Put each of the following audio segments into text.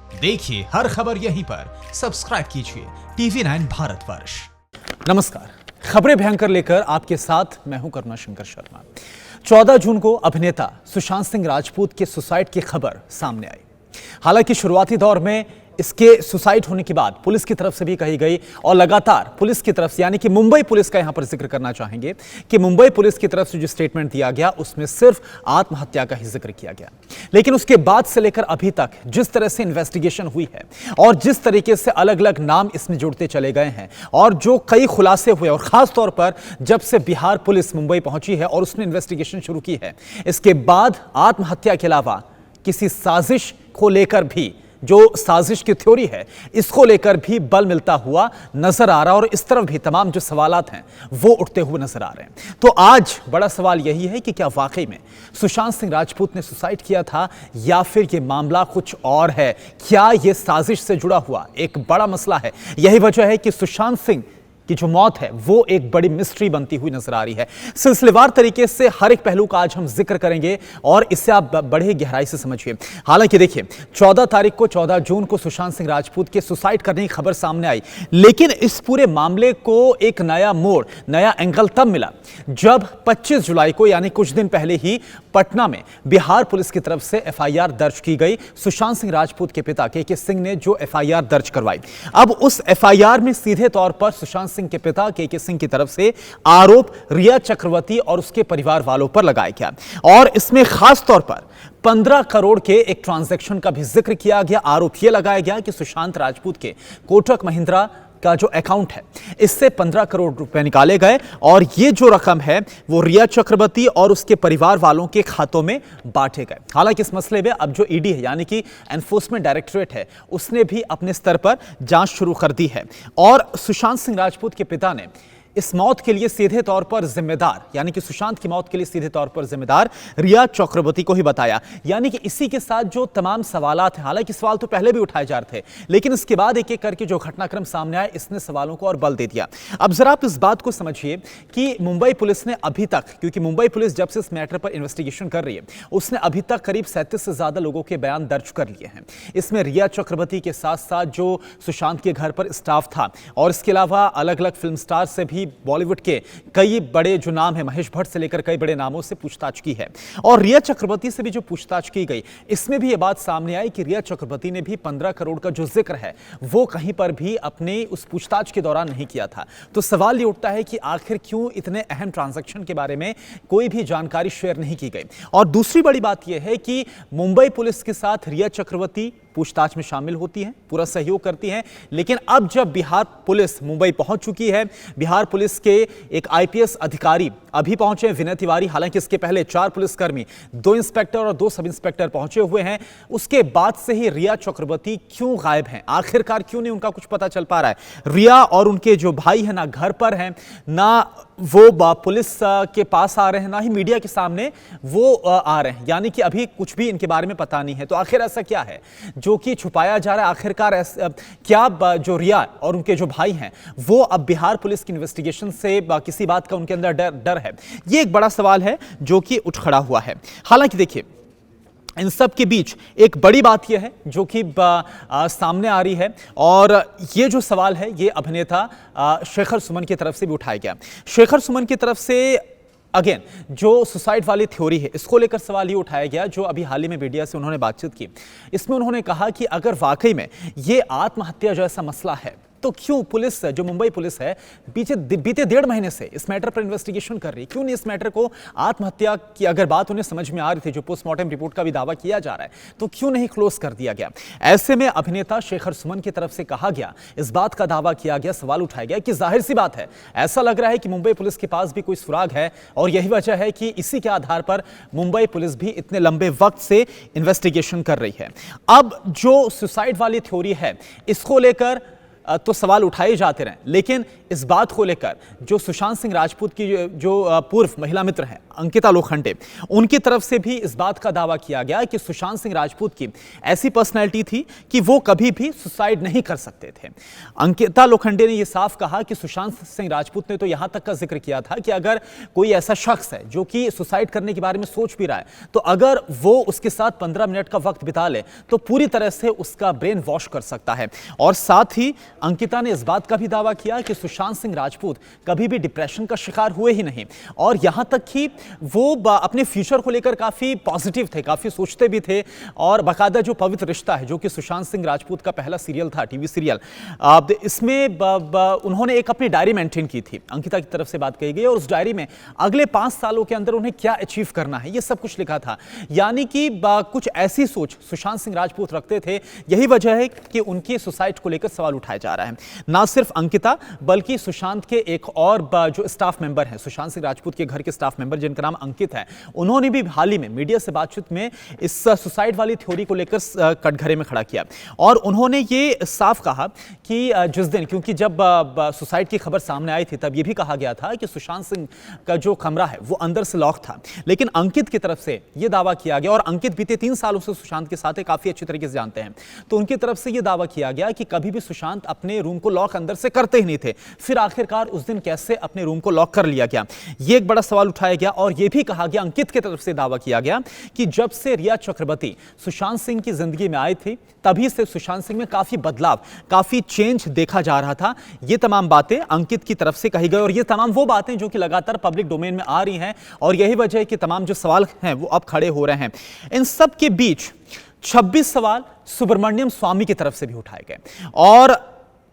देखिए हर खबर यहीं पर, सब्सक्राइब कीजिए TV9 भारतवर्ष। नमस्कार, खबरें भयंकर लेकर आपके साथ मैं हूं करुणा शंकर शर्मा। 14 जून को अभिनेता सुशांत सिंह राजपूत के सुसाइड की खबर सामने आई। हालांकि शुरुआती दौर में इसके सुसाइड होने के बाद पुलिस की तरफ से भी कही गई और लगातार पुलिस की तरफ से, यानी कि मुंबई पुलिस का यहां पर जिक्र करना चाहेंगे कि मुंबई पुलिस की तरफ से जो स्टेटमेंट दिया गया उसमें सिर्फ आत्महत्या का ही जिक्र किया गया। लेकिन उसके बाद से लेकर अभी तक जिस तरह से इन्वेस्टिगेशन हुई है और जिस तरीके से अलग अलग नाम इसमें जुड़ते चले गए हैं और जो कई खुलासे हुए, और खास तौर पर जब से बिहार पुलिस मुंबई पहुंची है और उसने इन्वेस्टिगेशन शुरू की है, इसके बाद आत्महत्या के अलावा किसी साजिश को लेकर भी, जो साजिश की थ्योरी है, इसको लेकर भी बल मिलता हुआ नजर आ रहा है और इस तरफ भी तमाम जो सवालात हैं वो उठते हुए नजर आ रहे हैं। तो आज बड़ा सवाल यही है कि क्या वाकई में सुशांत सिंह राजपूत ने सुसाइड किया था या फिर ये मामला कुछ और है? क्या ये साजिश से जुड़ा हुआ एक बड़ा मसला है? यही वजह है कि सुशांत सिंह की जो मौत है वो एक बड़ी मिस्ट्री बनती हुई नजर आ रही है। सिलसिलेवार तरीके से हर एक पहलू का आज हम जिक्र करेंगे और इसे आप बड़े गहराई से समझिए। हालांकि देखिए, 14 जून को सुशांत सिंह राजपूत के सुसाइड करने की खबर सामने आई, लेकिन इस पूरे मामले को एक नया मोड़, नया एंगल तब मिला जब 25 जुलाई को, यानी कुछ दिन पहले ही, पटना में बिहार पुलिस की तरफ से FIR दर्ज की गई। सुशांत सिंह राजपूत के पिता KK सिंह ने जो FIR दर्ज करवाई, अब उस FIR में सीधे तौर पर सुशांत सिंह के पिता KK सिंह की तरफ से आरोप रिया चक्रवर्ती और उसके परिवार वालों पर लगाया गया और इसमें खास तौर पर 15 करोड़ के एक ट्रांजैक्शन का भी जिक्र किया गया। आरोप यह लगाया गया कि सुशांत राजपूत के कोटक महिंद्रा का जो अकाउंट है, इससे 15 करोड़ रुपए निकाले गए और ये जो रकम है वो रिया चक्रवर्ती और उसके परिवार वालों के खातों में बांटे गए। हालांकि इस मसले में अब जो ED है, यानी कि एनफोर्समेंट डायरेक्टरेट है, उसने भी अपने स्तर पर जांच शुरू कर दी है और सुशांत सिंह राजपूत के पिता ने इस मौत के लिए सीधे तौर पर जिम्मेदार, यानी कि सुशांत की मौत के लिए सीधे तौर पर जिम्मेदार रिया चक्रवर्ती को ही बताया। यानी कि इसी के साथ जो तमाम सवालात हैं, हालांकि सवाल तो पहले भी उठाए जा रहे थे, लेकिन इसके बाद एक एक करके जो घटनाक्रम सामने आया, इसने सवालों को और बल दे दिया। अब जरा आप इस बात को समझिए कि मुंबई पुलिस ने अभी तक, क्योंकि मुंबई पुलिस जब से इस मैटर पर इन्वेस्टिगेशन कर रही है, उसने अभी तक करीब 37 से ज्यादा लोगों के बयान दर्ज कर लिए हैं। इसमें रिया चक्रवर्ती के साथ साथ जो सुशांत के घर पर स्टाफ था और इसके अलावा अलग अलग फिल्म स्टार से भी, बॉलीवुड के कई बड़े जो नाम है, महेश भट्ट से लेकर कई बड़े नामों से पूछताछ की है और रिया चक्रवर्ती से भी जो पूछताछ की गई, इसमें भी यह बात सामने आई कि रिया चक्रवर्ती ने भी 15 करोड़ का जो जिक्र है वो कहीं पर भी अपने उस पूछताछ के दौरान नहीं किया था। तो सवाल ये उठता है कि आखिर क्यों इतने अहम ट्रांजैक्शन के बारे में कोई भी जानकारी शेयर नहीं की गई। और दूसरी बड़ी बात यह है कि मुंबई पुलिस के साथ रिया चक्रवर्ती पूछताछ में शामिल होती हैं, पूरा सहयोग करती हैं, लेकिन अब जब बिहार पुलिस मुंबई पहुंच चुकी है, बिहार पुलिस के एक IPS अधिकारी अभी पहुंचे, विनय तिवारी, हालांकि इसके पहले 4 पुलिसकर्मी, 2 इंस्पेक्टर और 2 सब इंस्पेक्टर पहुंचे हुए हैं। उसके बाद से ही रिया चक्रवर्ती क्यों गायब हैं, आखिरकार क्यों नहीं उनका कुछ पता चल पा रहा है। रिया और उनके जो भाई हैं ना घर पर हैं, ना वो पुलिस के पास आ रहे हैं, ना ही मीडिया के सामने वो आ रहे हैं, यानी कि अभी कुछ भी इनके बारे में पता नहीं है। तो आखिर ऐसा क्या है जो कि छुपाया जा रहा है? आखिरकार क्या जो रिया और उनके जो भाई हैं वो अब बिहार पुलिस की इन्वेस्टिगेशन से किसी बात का उनके अंदर डर है? ये एक बड़ा सवाल है जो कि उठ खड़ा हुआ है। हालांकि देखिए, इन सब के बीच एक बड़ी बात यह है जो कि सामने आ रही है और ये जो सवाल है ये अभिनेता शेखर सुमन की तरफ से भी उठाया गया। शेखर सुमन की तरफ से अगेन जो सुसाइड वाली थ्योरी है, इसको लेकर सवाल ये उठाया गया, जो अभी हाल ही में मीडिया से उन्होंने बातचीत की। इसमें उन्होंने कहा कि अगर वाकई में ये आत्महत्या जैसा मसला है तो क्यों पुलिस, जो मुंबई पुलिस है, बीते 1.5 महीने से इस मैटर पर इन्वेस्टिगेशन कर रही है? क्यों नहीं इस मैटर को आत्महत्या की अगर बात उन्हें समझ में आ रही थी, जो पोस्टमार्टम रिपोर्ट का भी दावा किया जा रहा है, तो क्यों नहीं क्लोज कर दिया गया? ऐसे में अभिनेता शेखर सुमन की तरफ से कहा गया, इस बात का दावा किया गया, सवाल उठाया गया कि जाहिर सी बात है, ऐसा लग रहा है कि मुंबई पुलिस के पास भी कोई सुराग है और यही वजह है कि इसी के आधार पर मुंबई पुलिस भी इतने लंबे वक्त से इन्वेस्टिगेशन कर रही है। अब जो सुसाइड वाली थ्योरी है, इसको लेकर तो सवाल उठाए जाते रहे, लेकिन इस बात को लेकर जो सुशांत सिंह राजपूत की जो पूर्व महिला मित्र हैं अंकिता लोखंडे, उनकी तरफ से भी इस बात का दावा किया गया कि सुशांत सिंह राजपूत की ऐसी पर्सनैलिटी थी कि वो कभी भी सुसाइड नहीं कर सकते थे। अंकिता लोखंडे ने यह साफ कहा कि सुशांत सिंह राजपूत ने तो यहां तक का जिक्र किया था कि अगर कोई ऐसा शख्स है जो कि सुसाइड करने के बारे में सोच भी रहा है, तो अगर वो उसके साथ 15 मिनट का वक्त बिता ले तो पूरी तरह से उसका ब्रेन वॉश कर सकता है। और साथ ही अंकिता ने इस बात का भी दावा किया कि सुशांत सिंह राजपूत कभी भी डिप्रेशन का शिकार हुए ही नहीं, और यहां तक कि वो अपने फ्यूचर को लेकर काफी पॉजिटिव थे, काफी सोचते भी थे। और बाकायदा जो पवित्र रिश्ता है, जो कि सुशांत सिंह राजपूत का पहला सीरियल था, टीवी सीरियल, इसमें उन्होंने एक अपनी डायरी मेंटेन की थी, अंकिता की तरफ से बात कही गई, और उस डायरी में अगले 5 सालों के अंदर उन्हें क्या अचीव करना है, ये सब कुछ लिखा था। यानी कि कुछ ऐसी सोच सुशांत सिंह राजपूत रखते थे। यही वजह है कि उनकी सुसाइड को लेकर सवाल उठाया जा रहा है। ना सिर्फ अंकिता, बल्कि सुशांत के एक और जो स्टाफ मेंबर हैं, सुशांत सिंह राजपूत के घर के स्टाफ मेंबर जिनका नाम अंकित है, उन्होंने भी हाल ही में मीडिया से बातचीत में इस सुसाइड वाली थ्योरी को लेकर कटघरे में खड़ा किया, और उन्होंने ये साफ कहा कि जिस दिन, क्योंकि जब सुसाइड की खबर सामने आई थी तब यह भी कहा गया था कि सुशांत सिंह का जो कमरा है वो अंदर से लॉक था, लेकिन अंकित की तरफ से यह दावा किया गया, और अंकित बीते 3 सालों से सुशांत के साथ काफी अच्छी तरीके से जानते हैं, तो उनकी तरफ से यह दावा किया गया कि कभी भी सुशांत अपने रूम को लॉक अंदर से करते ही नहीं थे। फिर आखिरकार उस दिन कैसे अपने रूम को लॉक कर लिया गया, यह एक बड़ा सवाल उठाया गया। और यह भी कहा गया, अंकित की तरफ से दावा किया गया कि जब से रिया चक्रवर्ती सुशांत सिंह की जिंदगी में आई थी, तभी से सुशांत सिंह में काफी बदलाव, काफी चेंज देखा जा रहा था। ये तमाम बातें अंकित की तरफ से कही गई, और ये तमाम वो बातें जो कि लगातार पब्लिक डोमेन में आ रही हैं, और यही वजह है कि तमाम जो सवाल हैं वो अब खड़े हो रहे हैं। इन सब के बीच 26 सवाल सुब्रमण्यम स्वामी की तरफ से भी उठाए गए, और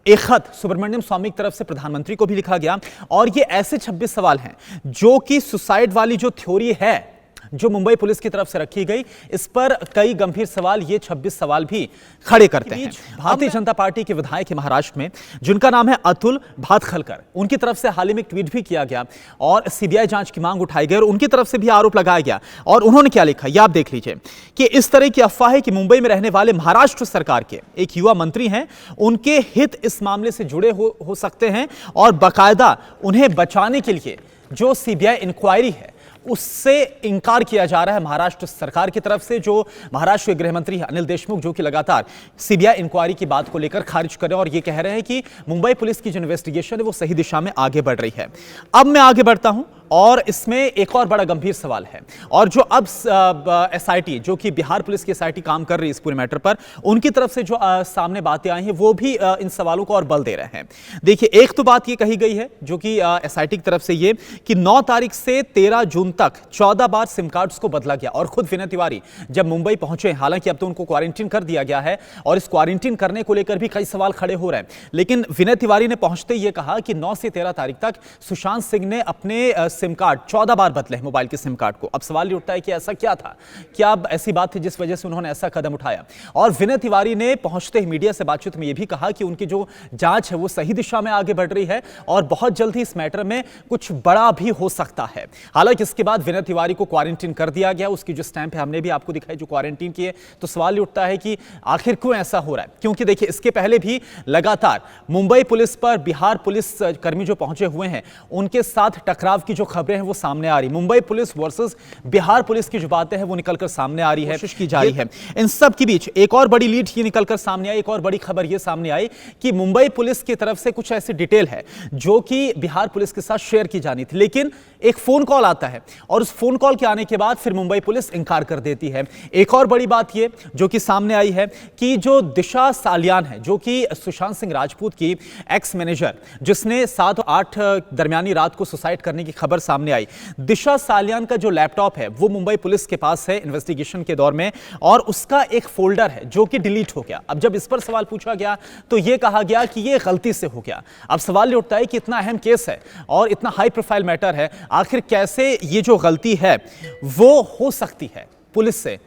एक खत सुब्रमण्यम स्वामी की तरफ से प्रधानमंत्री को भी लिखा गया। और ये ऐसे 26 सवाल हैं जो कि सुसाइड वाली जो थ्योरी है जो मुंबई पुलिस की तरफ से रखी गई, इस पर कई गंभीर सवाल, ये 26 सवाल भी खड़े करते हैं। भारतीय जनता पार्टी के विधायक है महाराष्ट्र में, जिनका नाम है अतुल भातखलकर, उनकी तरफ से हाल ही में एक ट्वीट भी किया गया और सीबीआई जांच की मांग उठाई गई, और उनकी तरफ से भी आरोप लगाया गया। और उन्होंने क्या लिखा, ये आप देख लीजिए कि इस तरह की अफवाह है कि मुंबई में रहने वाले महाराष्ट्र सरकार के एक युवा मंत्री हैं, उनके हित इस मामले से जुड़े हो सकते हैं, और बाकायदा उन्हें बचाने के लिए जो सीबीआई इंक्वायरी है उससे इंकार किया जा रहा है महाराष्ट्र सरकार की तरफ से। जो महाराष्ट्र के गृह मंत्री है अनिल देशमुख, जो कि लगातार सीबीआई इंक्वायरी की बात को लेकर खारिज कर रहे हैं, और ये कह रहे हैं कि मुंबई पुलिस की जो इन्वेस्टिगेशन है वो सही दिशा में आगे बढ़ रही है। अब मैं आगे बढ़ता हूं, और इसमें एक और बड़ा गंभीर सवाल है, और जो अब एसआईटी, जो कि बिहार पुलिस की एसआईटी काम कर रही है इस पूरे मैटर पर, उनकी तरफ से जो सामने बातें आई हैं वो भी इन सवालों को और बल दे रहे हैं। देखिए, एक तो बात ये कही गई है जो कि एसआईटी की तरफ से ये कि 9 तारीख से 13 जून तक 14 बार सिम कार्ड्स को बदला गया। और खुद विनय तिवारी जब मुंबई पहुंचे, हालांकि अब तो उनको क्वारंटीन कर दिया गया है, और इस क्वारंटीन करने को लेकर भी कई सवाल खड़े हो रहे हैं, लेकिन विनय तिवारी ने पहुंचते ही ये कहा कि 9 से 13 तारीख तक सुशांत सिंह ने अपने सिम कार्ड 14 बार बदले हैं, मोबाइल के सिम कार्ड को। अब सवाल ये उठता है कि ऐसा क्या था, क्या ऐसी बात थी जिस वजह से उन्होंने ऐसा कदम उठाया। और विनय तिवारी ने पहुंचते ही मीडिया से बातचीत में यह भी कहा कि उनकी जो जांच है वो सही दिशा में आगे बढ़ रही है, और बहुत जल्द ही इस मैटर में कुछ बड़ा भी हो सकता है। हालांकि इसके बाद विनय तिवारी को क्वारंटीन कर दिया गया, उसकी जो स्टैंप है हमने भी आपको दिखाई जो क्वारंटीन की है। तो सवाल ये उठता है कि आखिर क्यों ऐसा हो रहा है, क्योंकि देखिए इसके पहले भी लगातार मुंबई पुलिस पर बिहार पुलिस कर्मी जो पहुंचे हुए हैं उनके साथ टकराव की जो खबरें हैं वो सामने आ रही। Mumbai police versus Bihar police की जो बातें हैं वो निकलकर सामने आ रही है, कोशिश की जा रही है। इन सब के बीच एक और बड़ी लीड ये निकलकर सामने आई, एक और बड़ी खबर ये सामने आई कि मुंबई पुलिस की तरफ से कुछ ऐसी डिटेल है जो कि बिहार पुलिस के साथ शेयर की जानी थी, लेकिन एक फोन कॉल आता है, और उस फोन कॉल के आने के बाद फिर मुंबई पुलिस इंकार कर देती है। एक और बड़ी बात ये जो कि सामने आई है कि जो दिशा सालियान है, जो कि सुशांत सिंह राजपूत की एक्स मैनेजर, जिसने 7 और 8 दरमियानी रात को सुसाइड करने की खबर सामने आई, दिशा सालियान का जो लैपटॉप है वो मुंबई पुलिस के पास है इन्वेस्टिगेशन के दौर में, और उसका एक फोल्डर है जो कि डिलीट हो गया। अब जब इस पर सवाल पूछा गया तो यह कहा गया कि यह गलती से हो गया। अब सवाल ये उठता है कि इतना अहम केस है और इतना हाई प्रोफाइल मैटर है, आखिर कैसे ये जो गलती है वो हो सकती है पुलिस से।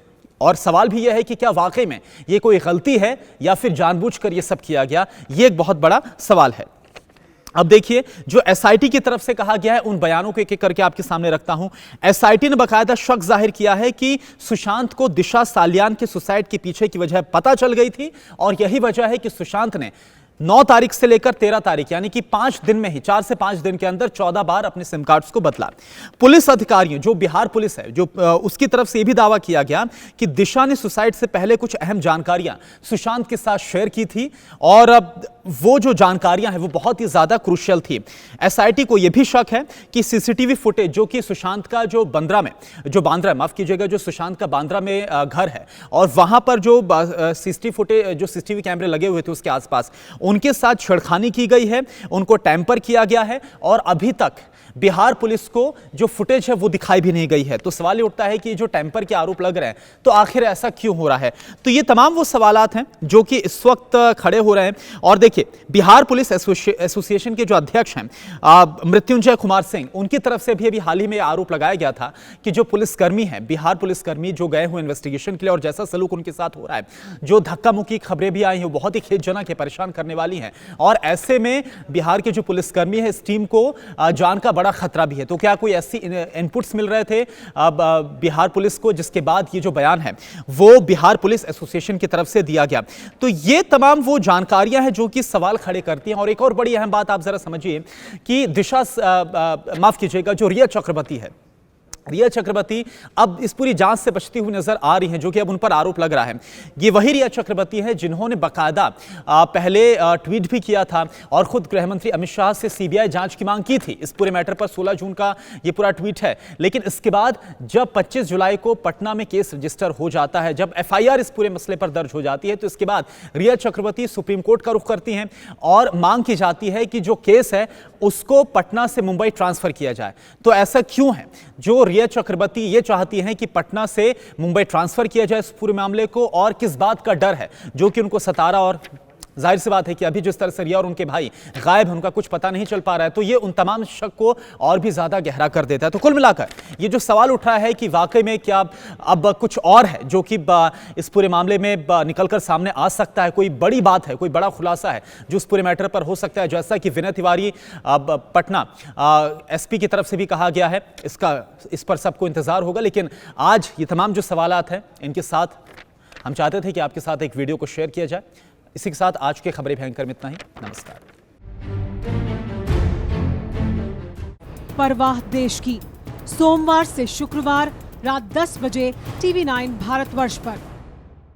और सवाल भी यह है कि क्या वाकई में ये कोई गलती है या फिर जानबूझकर ये सब किया गया, ये एक बहुत बड़ा सवाल है। अब देखिए, जो एसआईटी की तरफ से कहा गया है उन बयानों को एक एक करके आपके सामने रखता हूं। एसआईटी ने बाकायदा शक जाहिर किया है कि सुशांत को दिशा सालियान के सुसाइड के पीछे की वजह पता चल गई थी, और यही वजह है कि सुशांत ने 9 तारीख से लेकर 13 तारीख यानी कि 5 दिन में ही 4 से 5 दिन के अंदर 14 बार अपने सिम कार्ड्स को बदला। पुलिस अधिकारियों जो बिहार पुलिस है जो उसकी तरफ से यह भी दावा किया गया कि दिशा ने सुसाइड से पहले कुछ अहम जानकारियां सुशांत के साथ शेयर की थी और वो जो जानकारियां हैं वो बहुत ही ज्यादा क्रूशियल थी। एसआईटी को यह भी शक है कि सीसीटीवी फुटेज जो कि सुशांत का जो बांद्रा जो सुशांत का बांद्रा में घर है और वहां पर जो सीसीटीवी कैमरे लगे हुए थे उसके आसपास उनके साथ छेड़खानी की गई है, उनको टैंपर किया गया है और अभी तक बिहार पुलिस को जो फुटेज है वो दिखाई भी नहीं गई है। तो सवाल ये उठता है कि जो टैंपर के आरोप लग रहे हैं तो आखिर ऐसा क्यों हो रहा है। तो ये तमाम वो सवालात हैं जो कि इस वक्त खड़े हो रहे हैं। और देखिए बिहार पुलिस एसोसिएशन के जो अध्यक्ष हैं मृत्युंजय कुमार सिंह, उनकी तरफ से भी अभी हाल ही में आरोप लगाया गया था कि जो पुलिसकर्मी हैं बिहार पुलिसकर्मी जो गए हुए इन्वेस्टिगेशन के लिए और जैसा सलूक उनके साथ हो रहा है, जो धक्का मुक्की खबरें भी आई हैं वो बहुत ही खेदजनक है, परेशान करने वाली हैं। और ऐसे में बिहार के जो पुलिसकर्मी है इस टीम को जान का खतरा भी है। तो क्या कोई ऐसी इनपुट्स मिल रहे थे बिहार पुलिस को जिसके बाद ये जो बयान है वो बिहार पुलिस एसोसिएशन की तरफ से दिया गया। तो ये तमाम वो जानकारियां हैं जो कि सवाल खड़े करती हैं। और एक और बड़ी अहम बात आप जरा समझिए कि दिशा माफ कीजिएगा जो रिया चक्रवर्ती है, रिया चक्रवर्ती अब इस पूरी जांच से बचती हुई नजर आ रही हैं जो कि अब उन पर आरोप लग रहा है। ये वही रिया चक्रवर्ती है जिन्होंने बकायदा पहले ट्वीट भी किया था और खुद गृह मंत्री अमित शाह से सीबीआई जांच की मांग की थी इस पूरे मैटर पर। 16 जून का ये पूरा ट्वीट है। लेकिन इसके बाद जब 25 जुलाई को पटना में केस रजिस्टर हो जाता है, जब एफआईआर इस पूरे मसले पर दर्ज हो जाती है, तो इसके बाद रिया चक्रवर्ती सुप्रीम कोर्ट का रुख करती हैं और मांग की जाती है कि जो केस है उसको पटना से मुंबई ट्रांसफर किया जाए। तो ऐसा क्यों है जो रिया चक्रवर्ती ये चाहती हैं कि पटना से मुंबई ट्रांसफर किया जाए इस पूरे मामले को, और किस बात का डर है जो कि उनको सता रहा। और जाहिर सी बात है कि अभी जिस तरह से रिया और उनके भाई गायब हैं, उनका कुछ पता नहीं चल पा रहा है, तो ये उन तमाम शक को और भी ज्यादा गहरा कर देता है। तो कुल मिलाकर ये जो सवाल उठ रहा है कि वाकई में क्या अब कुछ और है जो कि इस पूरे मामले में निकलकर सामने आ सकता है, कोई बड़ी बात है, कोई बड़ा खुलासा है जो इस पूरे मैटर पर हो सकता है। जैसा कि विनय तिवारी पटना एसपी की तरफ से भी कहा गया है, इस पर सबको इंतजार होगा। लेकिन आज ये तमाम जो सवालात हैं इनके साथ हम चाहते थे कि आपके साथ एक वीडियो को शेयर किया जाए। इसी के साथ आज के खबरें भयंकर में इतना ही। नमस्कार। परवाह देश की, सोमवार से शुक्रवार रात 10 बजे TV9 भारतवर्ष पर।